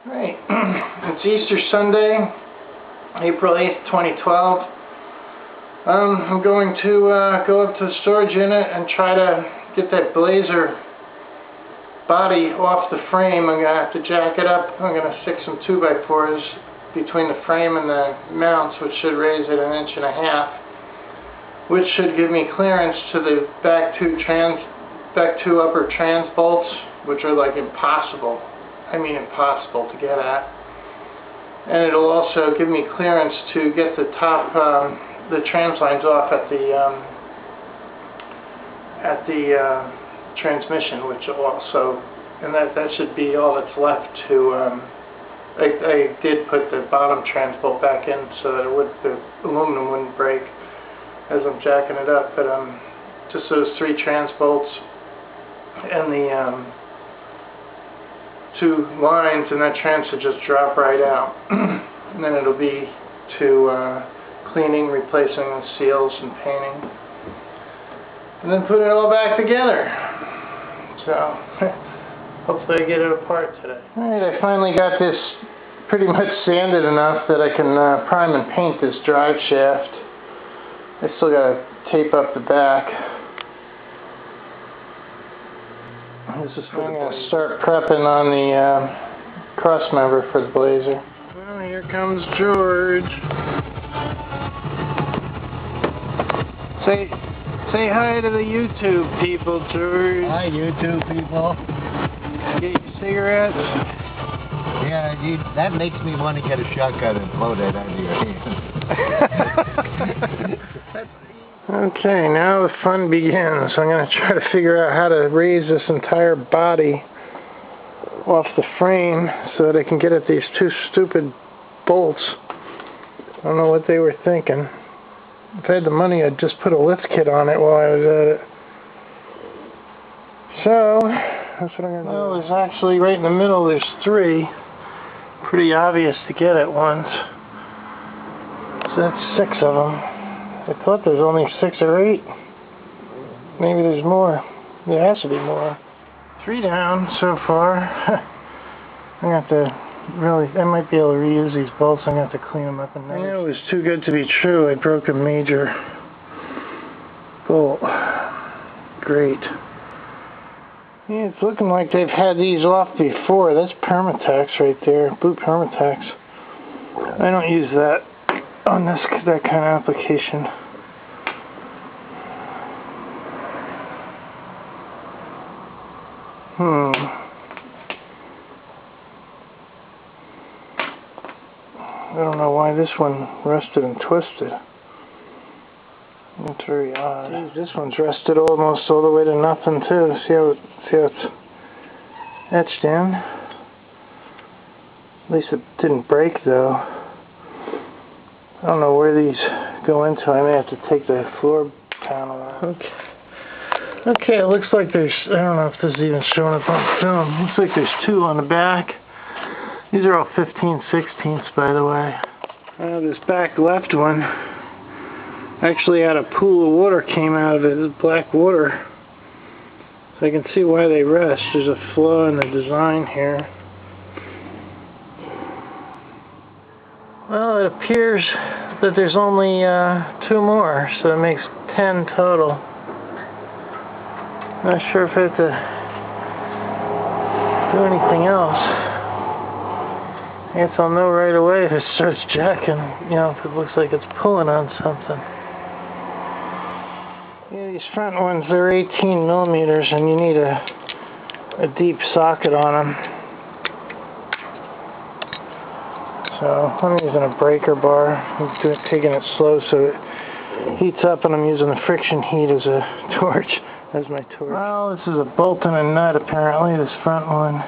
Right, it's Easter Sunday, April 8th, 2012. I'm going to go up to the storage unit and try to get that Blazer body off the frame. I'm going to have to jack it up. I'm going to stick some 2x4s between the frame and the mounts, which should raise it 1.5 inches, which should give me clearance to the back two upper trans bolts, which are like impossible. I mean impossible to get at. And it'll also give me clearance to get the top, the trans lines off at the transmission, which also, and that should be all that's left to. I did put the bottom trans bolt back in so that the aluminum wouldn't break as I'm jacking it up, but just those 3 trans bolts and the 2 lines, and that trans should just drop right out. And then it'll be to cleaning, replacing the seals and painting, and then put it all back together. So hopefully I get it apart today. Alright, I finally got this pretty much sanded enough that I can prime and paint this drive shaft. I still got to tape up the back. I'm going to start prepping on the cross member for the Blazer. Well, here comes George. Say hi to the YouTube people, George. Hi, YouTube people. Get your cigarettes. Yeah, that makes me want to get a shotgun and blow that out of your hand. Okay, now the fun begins. I'm going to try to figure out how to raise this entire body off the frame so that I can get at these 2 stupid bolts. I don't know what they were thinking. If I had the money, I'd just put a lift kit on it while I was at it. So, that's what I'm going to do. Well, there's actually, right in the middle, there's 3. Pretty obvious to get at once. So that's 6 of them. I thought there's only 6 or 8. Maybe there's more. There has to be more. 3 down so far. I'm going to have to really, I might be able to reuse these bolts. I'm going to have to clean them up. And I knew it was too good to be true. I broke a major bolt. Great. Yeah, it's looking like they've had these off before. That's Permatex right there. Blue Permatex. I don't use that on that kind of application. I don't know why this one rusted and twisted. It's very odd. Jeez, this one's rusted almost all the way to nothing too. See how it's etched in? At least it didn't break though. I don't know where these go into. I may have to take the floor panel out. Okay, it looks like there's, I don't know if this is even showing up on film. Looks like there's 2 on the back. These are all 15/16 by the way. This back left one actually had a pool of water came out of it. It's black water. So I can see why they rust. There's a flaw in the design here. Well, it appears that there's only 2 more, so it makes 10 total. Not sure if I have to do anything else. I guess I'll know right away if it starts jacking, you know, if it looks like it's pulling on something. Yeah, these front ones, they're 18 millimeters, and you need a deep socket on them. So I'm using a breaker bar. I'm taking it slow so it heats up, and I'm using the friction heat as a torch, as my torch. Well, this is a bolt and a nut apparently, this front one.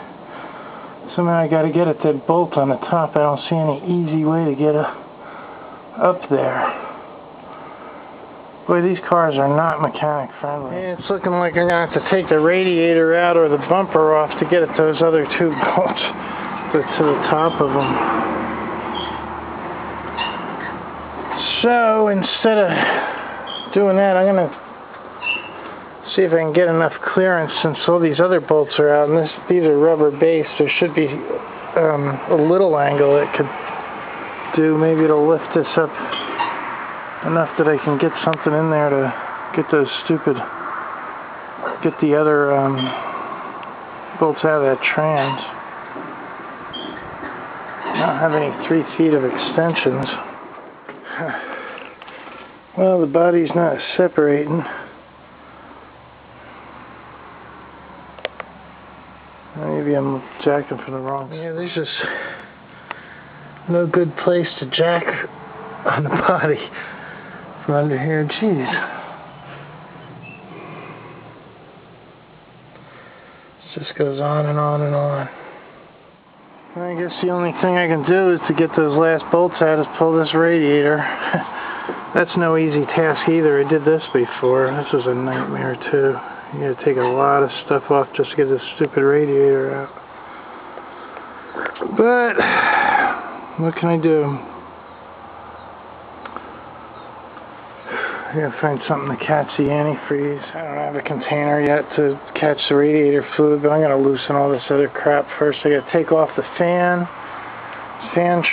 Somehow I got to get at that bolt on the top. I don't see any easy way to get up there. Boy, these cars are not mechanic friendly. Yeah, it's looking like I'm going to have to take the radiator out or the bumper off to get at those other 2 bolts to the top of them. So instead of doing that, I'm going to see if I can get enough clearance since all these other bolts are out, and these are rubber based. There should be a little angle it could do. Maybe it'll lift this up enough that I can get something in there to get those get the other bolts out of that trans. I don't have any 3 feet of extensions. Well, the body's not separating. Maybe I'm jacking from the wrong. Yeah, there's just no good place to jack on the body from under here. Jeez. It just goes on and on and on. I guess the only thing I can do is to get those last bolts out is pull this radiator. That's no easy task either. I did this before. This was a nightmare too. You gotta take a lot of stuff off just to get this stupid radiator out. But what can I do? I gotta find something to catch the antifreeze. I don't have a container yet to catch the radiator fluid, but I'm gonna loosen all this other crap first. I gotta take off the fan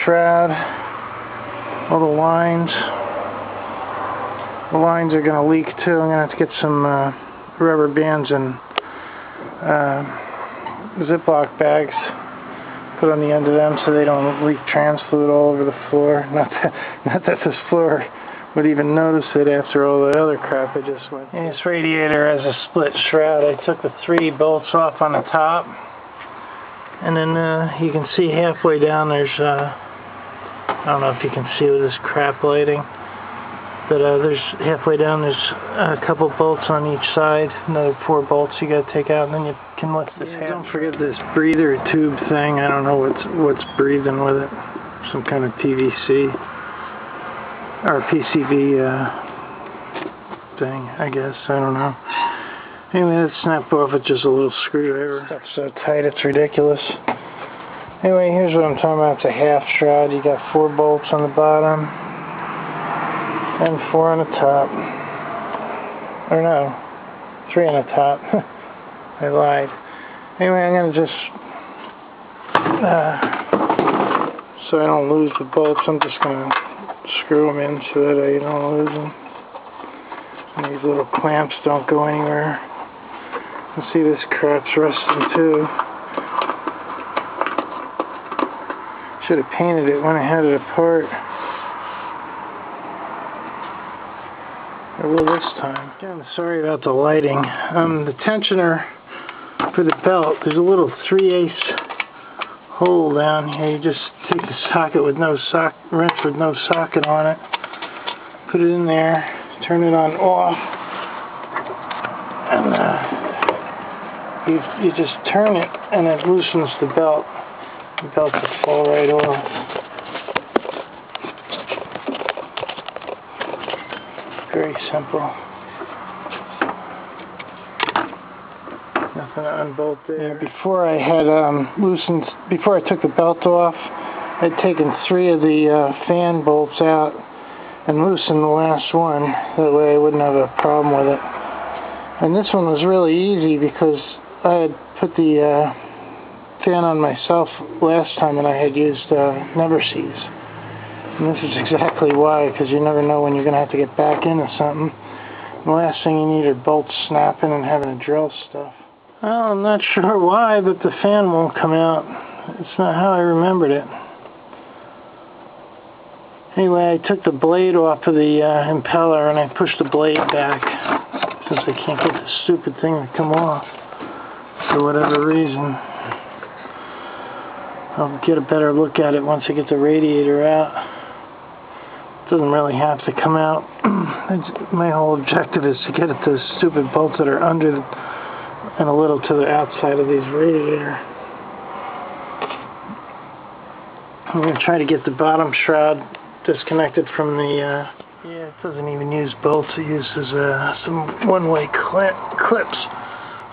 shroud, all the lines. The lines are gonna leak too. I'm gonna have to get some rubber bands and Ziploc bags, put on the end of them so they don't leak trans fluid all over the floor. Not that this floor would even notice it after all the other crap I just went through. This radiator has a split shroud. I took the 3 bolts off on the top, and then you can see halfway down there's I don't know if you can see with this crap lighting, but there's halfway down there's a couple bolts on each side, another 4 bolts you gotta take out, and then you can lift this half. Don't forget this breather tube thing. I don't know what's breathing with it. Some kind of PVC or PCV thing, I guess. I don't know. Anyway, that snapped off with just a little screwdriver. Stuff's so tight it's ridiculous. Anyway, here's what I'm talking about. It's a half shroud. You got 4 bolts on the bottom and 4 on the top. Or no, 3 on the top. I lied. Anyway, I'm going to just, so I don't lose the bolts, I'm just going to screw them in so that I don't lose them. And these little clamps don't go anywhere. You see this crap's rusting too. Should have painted it when I had it apart. I will this time. Again, sorry about the lighting. The tensioner for the belt, there's a little 3/8 hole down here. You just take the socket with no wrench with no socket on it, put it in there, turn it on off, and you just turn it and it loosens the belt. The belt will fall right off. Very simple. Nothing to unbolt there. Before I had before I took the belt off, I'd taken 3 of the fan bolts out and loosened the last one. That way I wouldn't have a problem with it. And this one was really easy because I had put the fan on myself last time and I had used Never Seas. And this is exactly why, because you never know when you're going to have to get back into something. The last thing you need are bolts snapping and having to drill stuff. Well, I'm not sure why, but the fan won't come out. It's not how I remembered it. Anyway, I took the blade off of the impeller and I pushed the blade back since I can't get the stupid thing to come off for whatever reason. I'll get a better look at it once I get the radiator out. It doesn't really have to come out. My whole objective is to get at those stupid bolts that are under and a little to the outside of these radiator. I'm going to try to get the bottom shroud disconnected from the, yeah, it doesn't even use bolts, it uses some one-way clips.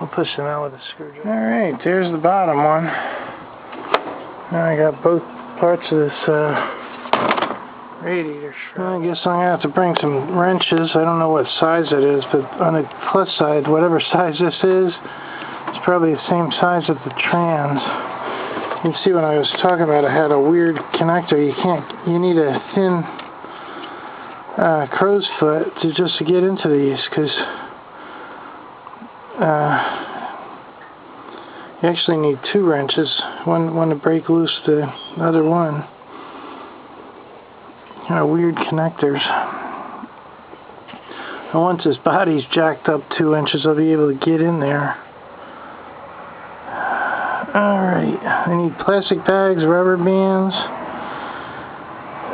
I'll push them out with a screwdriver. Alright, there's the bottom one. Now I got both parts of this radiator shroud. I guess I'm going to have to bring some wrenches. I don't know what size it is, but on the plus side, whatever size this is, it's probably the same size as the trans. You see, when I was talking about, I had a weird connector. You need a thin crow's foot to get into these, because you actually need 2 wrenches, one to break loose the other one. Kind of weird connectors. And once this body's jacked up 2 inches, I'll be able to get in there. Alright, I need plastic bags, rubber bands,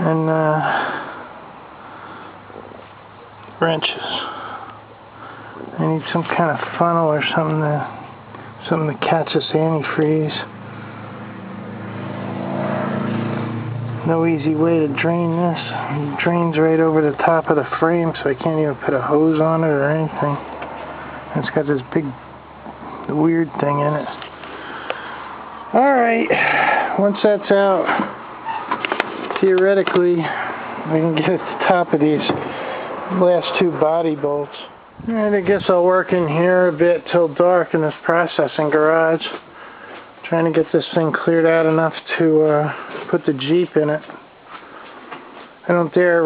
and wrenches. I need some kind of funnel or something to catch this antifreeze. No easy way to drain this. It drains right over the top of the frame, so I can't even put a hose on it or anything. It's got this big weird thing in it. Alright, once that's out, theoretically, we can get at the top of these last 2 body bolts. Alright, I guess I'll work in here a bit till dark in this processing garage. Trying to get this thing cleared out enough to put the Jeep in it. I don't dare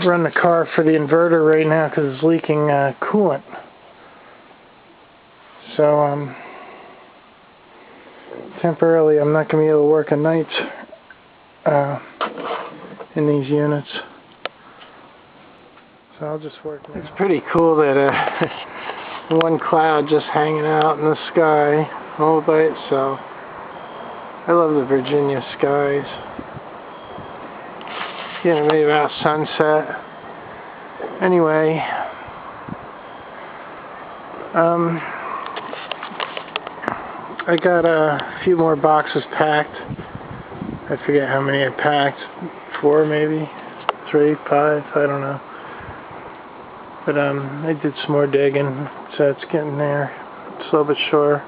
run the car for the inverter right now because it's leaking coolant. So temporarily I'm not going to be able to work at nights in these units. So I'll just work now. It's pretty cool that one cloud just hanging out in the sky all by itself. I love the Virginia skies. Yeah, maybe about sunset. Anyway, I got a few more boxes packed. I forget how many I packed. 4 maybe? 3, 5, I don't know. But I did some more digging, so it's getting there, slow but sure.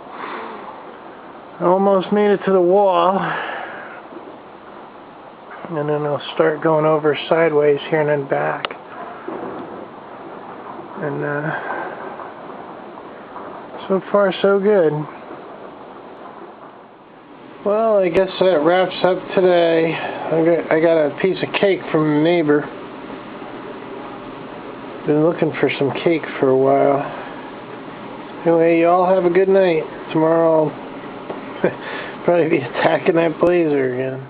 I almost made it to the wall, and then I'll start going over sideways here and then back. And so far so good. Well, I guess that wraps up today. I got a piece of cake from a neighbor. Been looking for some cake for a while. Anyway, y'all have a good night. Tomorrow I'll probably be attacking that blazer again.